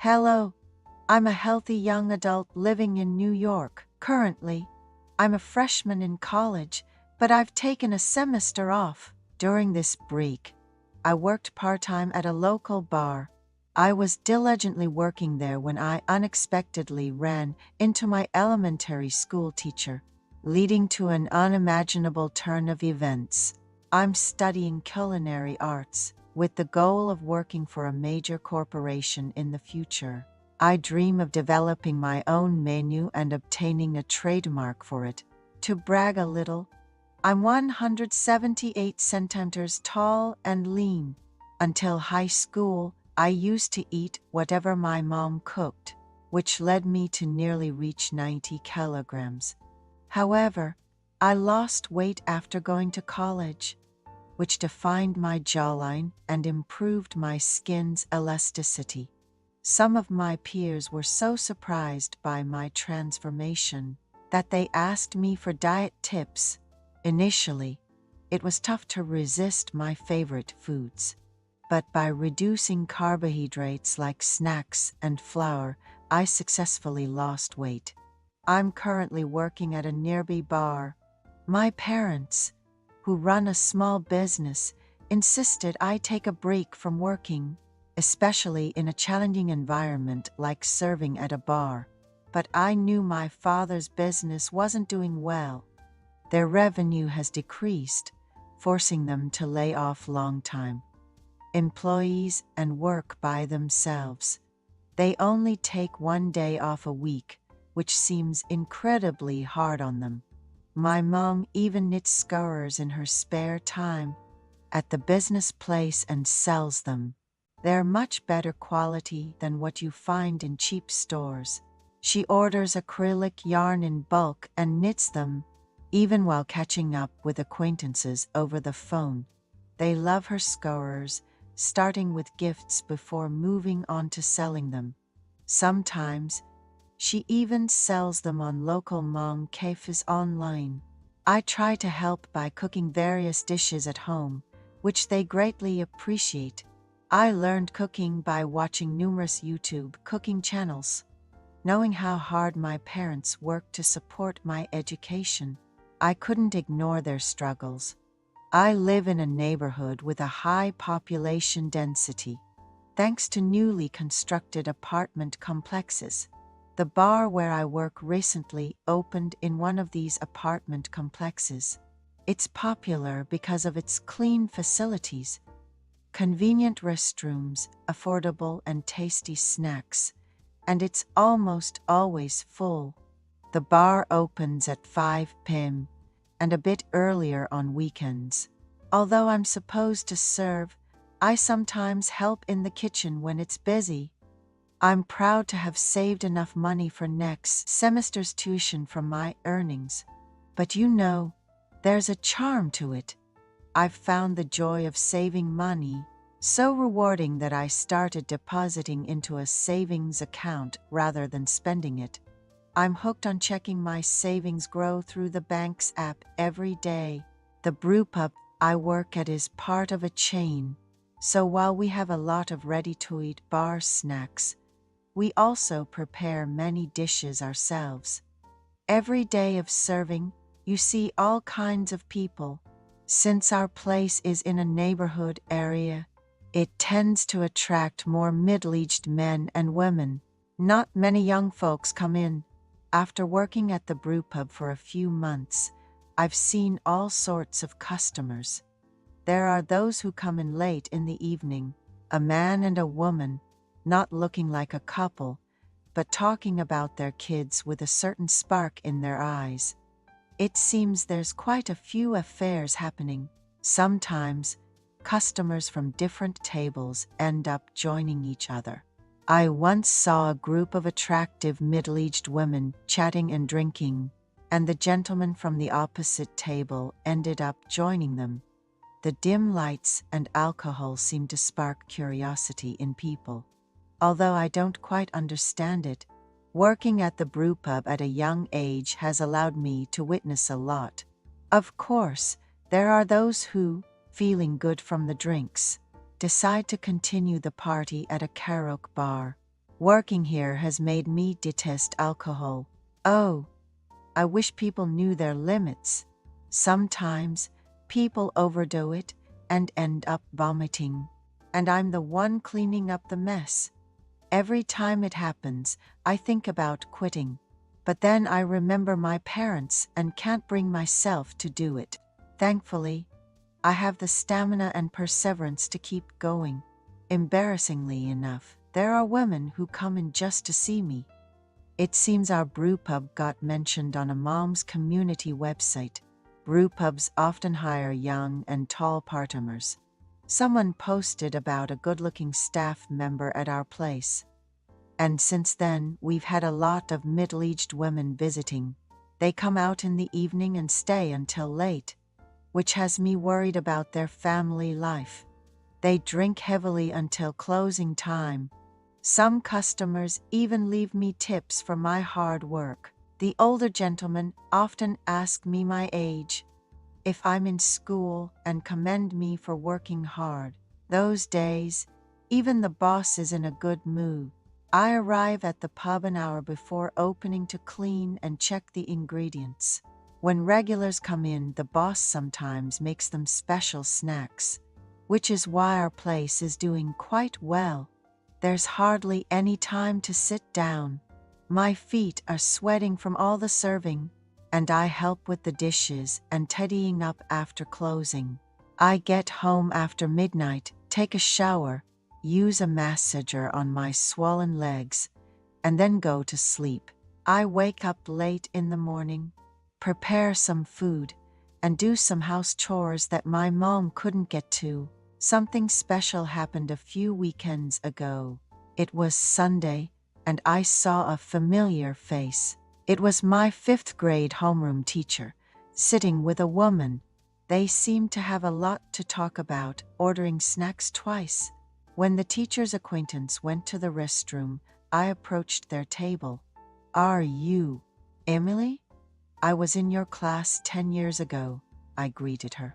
Hello, I'm a healthy young adult living in New York. Currently, I'm a freshman in college, but I've taken a semester off. During this break, I worked part-time at a local bar. I was diligently working there when I unexpectedly ran into my elementary school teacher, leading to an unimaginable turn of events. I'm studying culinary arts with the goal of working for a major corporation in the future. I dream of developing my own menu and obtaining a trademark for it. To brag a little, I'm 178 centimeters tall and lean. Until high school, I used to eat whatever my mom cooked, which led me to nearly reach 90 kilograms. However, I lost weight after going to college, which defined my jawline and improved my skin's elasticity. Some of my peers were so surprised by my transformation that they asked me for diet tips. Initially, it was tough to resist my favorite foods, but by reducing carbohydrates like snacks and flour, I successfully lost weight. I'm currently working at a nearby bar. My parents, who run a small business, insisted I take a break from working, especially in a challenging environment like serving at a bar. But I knew my father's business wasn't doing well. Their revenue has decreased, forcing them to lay off long-time employees and work by themselves. They only take one day off a week, which seems incredibly hard on them. My mom even knits scarves in her spare time at the business place and sells them. They're much better quality than what you find in cheap stores. She orders acrylic yarn in bulk and knits them, even while catching up with acquaintances over the phone. They love her scarves, starting with gifts before moving on to selling them. Sometimes, she even sells them on local mom cafes online. I try to help by cooking various dishes at home, which they greatly appreciate. I learned cooking by watching numerous YouTube cooking channels. Knowing how hard my parents worked to support my education, I couldn't ignore their struggles. I live in a neighborhood with a high population density, thanks to newly constructed apartment complexes. The bar where I work recently opened in one of these apartment complexes. It's popular because of its clean facilities, convenient restrooms, affordable and tasty snacks, and it's almost always full. The bar opens at 5 p.m. and a bit earlier on weekends. Although I'm supposed to serve, I sometimes help in the kitchen when it's busy. I'm proud to have saved enough money for next semester's tuition from my earnings. But you know, there's a charm to it. I've found the joy of saving money so rewarding that I started depositing into a savings account rather than spending it. I'm hooked on checking my savings grow through the bank's app every day. The brewpub I work at is part of a chain, so while we have a lot of ready-to-eat bar snacks, we also prepare many dishes ourselves. Every day of serving, you see all kinds of people. Since our place is in a neighborhood area, it tends to attract more middle-aged men and women. Not many young folks come in. After working at the brewpub for a few months, I've seen all sorts of customers. There are those who come in late in the evening, a man and a woman, not looking like a couple, but talking about their kids with a certain spark in their eyes. It seems there's quite a few affairs happening. Sometimes, customers from different tables end up joining each other. I once saw a group of attractive middle-aged women chatting and drinking, and the gentleman from the opposite table ended up joining them. The dim lights and alcohol seem to spark curiosity in people. Although I don't quite understand it, working at the brewpub at a young age has allowed me to witness a lot. Of course, there are those who, feeling good from the drinks, decide to continue the party at a karaoke bar. Working here has made me detest alcohol. Oh, I wish people knew their limits. Sometimes people overdo it and end up vomiting. And I'm the one cleaning up the mess. Every time it happens, I think about quitting. But then I remember my parents and can't bring myself to do it. Thankfully, I have the stamina and perseverance to keep going. Embarrassingly enough, there are women who come in just to see me. It seems our brewpub got mentioned on a mom's community website. Brewpubs often hire young and tall part-timers. Someone posted about a good-looking staff member at our place. And since then, we've had a lot of middle-aged women visiting. They come out in the evening and stay until late, which has me worried about their family life. They drink heavily until closing time. Some customers even leave me tips for my hard work. The older gentlemen often ask me my age, if I'm in school, and commend me for working hard. Those days, even the boss is in a good mood. I arrive at the pub an hour before opening to clean and check the ingredients. When regulars come in, the boss sometimes makes them special snacks, which is why our place is doing quite well. There's hardly any time to sit down. My feet are sweating from all the serving, and I help with the dishes and tidying up after closing. I get home after midnight, take a shower, use a massager on my swollen legs, and then go to sleep. I wake up late in the morning, prepare some food, and do some house chores that my mom couldn't get to. Something special happened a few weekends ago. It was Sunday, and I saw a familiar face. It was my 5th grade homeroom teacher, sitting with a woman. They seemed to have a lot to talk about, ordering snacks twice. When the teacher's acquaintance went to the restroom, I approached their table. "Are you Emily? I was in your class 10 years ago," I greeted her.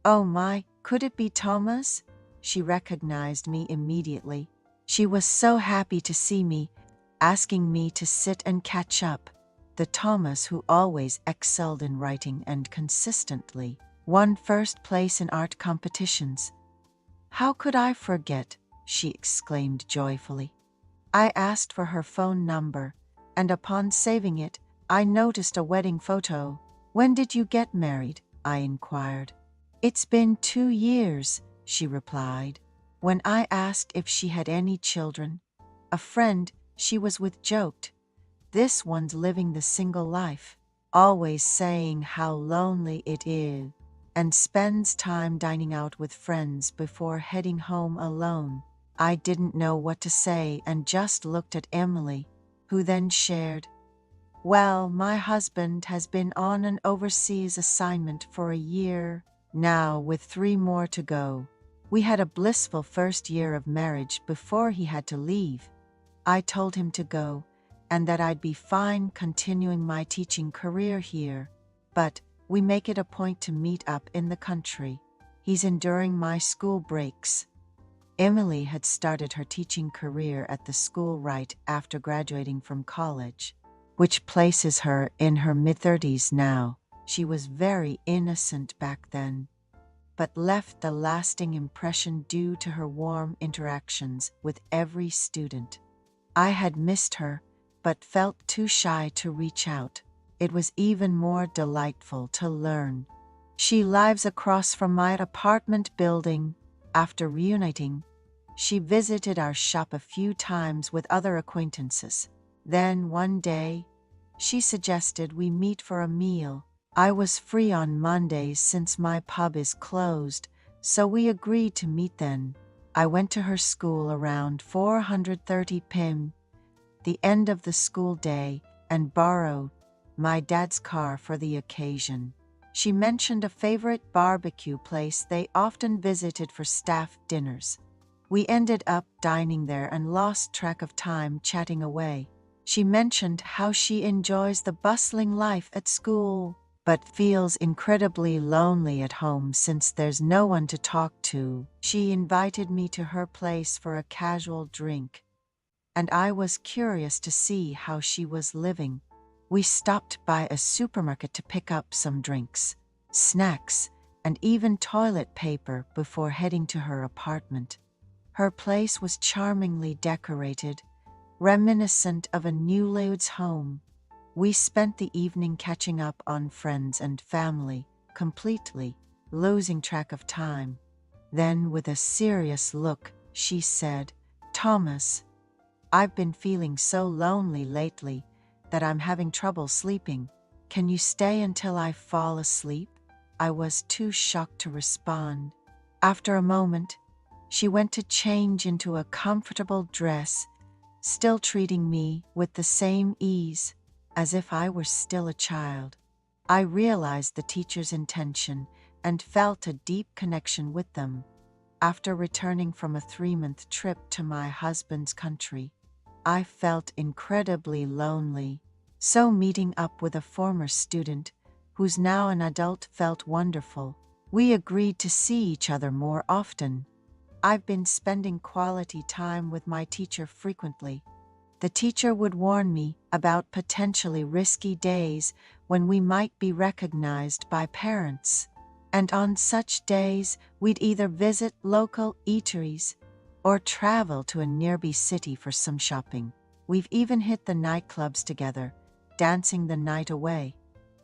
"Oh my, could it be Thomas?" She recognized me immediately. She was so happy to see me, asking me to sit and catch up. The Thomas who always excelled in writing and consistently won first place in art competitions. "How could I forget?" she exclaimed joyfully. I asked for her phone number, and upon saving it, I noticed a wedding photo. "When did you get married?" I inquired. "It's been 2 years," she replied. When I asked if she had any children, a friend she was with joked, "This one's living the single life, always saying how lonely it is, and spends time dining out with friends before heading home alone." I didn't know what to say and just looked at Emily, who then shared, "Well, my husband has been on an overseas assignment for a year now, with 3 more to go. We had a blissful first year of marriage before he had to leave. I told him to go, and that I'd be fine continuing my teaching career here, but we make it a point to meet up in the country. He's enduring my school breaks." Emily had started her teaching career at the school right after graduating from college, which places her in her mid-30s now. She was very innocent back then, but left a lasting impression due to her warm interactions with every student. I had missed her, but felt too shy to reach out. It was even more delightful to learn. She lives across from my apartment building. After reuniting, she visited our shop a few times with other acquaintances. Then one day, she suggested we meet for a meal. I was free on Mondays since my pub is closed, so we agreed to meet then. I went to her school around 4:30 p.m., the end of the school day, and borrowed my dad's car for the occasion. She mentioned a favorite barbecue place they often visited for staff dinners. We ended up dining there and lost track of time chatting away. She mentioned how she enjoys the bustling life at school, but feels incredibly lonely at home since there's no one to talk to. She invited me to her place for a casual drink. and I was curious to see how she was living. We stopped by a supermarket to pick up some drinks, snacks, and even toilet paper before heading to her apartment. Her place was charmingly decorated, reminiscent of a newlywed's home. We spent the evening catching up on friends and family, completely losing track of time. Then, with a serious look, she said, "Thomas, I've been feeling so lonely lately that I'm having trouble sleeping. Can you stay until I fall asleep?" I was too shocked to respond. After a moment, she went to change into a comfortable dress, still treating me with the same ease, as if I were still a child. I realized the teacher's intention and felt a deep connection with them. After returning from a 3-month trip to my husband's country, I felt incredibly lonely. So meeting up with a former student, who's now an adult, felt wonderful. We agreed to see each other more often. I've been spending quality time with my teacher frequently. The teacher would warn me about potentially risky days when we might be recognized by parents. And on such days, we'd either visit local eateries or travel to a nearby city for some shopping. We've even hit the nightclubs together, dancing the night away.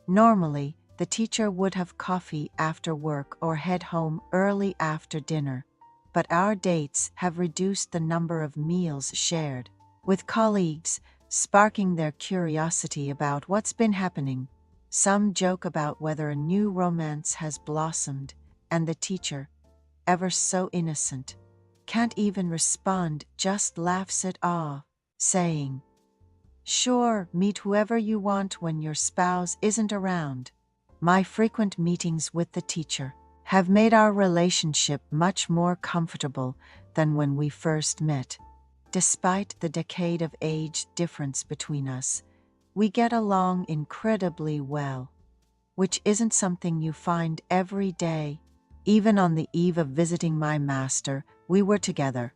Normally, the teacher would have coffee after work or head home early after dinner, but our dates have reduced the number of meals shared, with colleagues sparking their curiosity about what's been happening. Some joke about whether a new romance has blossomed, and the teacher, ever so innocent, can't even respond, just laughs it off, saying, "Sure, meet whoever you want when your spouse isn't around." My frequent meetings with the teacher have made our relationship much more comfortable than when we first met. Despite the decade of age difference between us, we get along incredibly well, which isn't something you find every day. Even on the eve of visiting my master, we were together,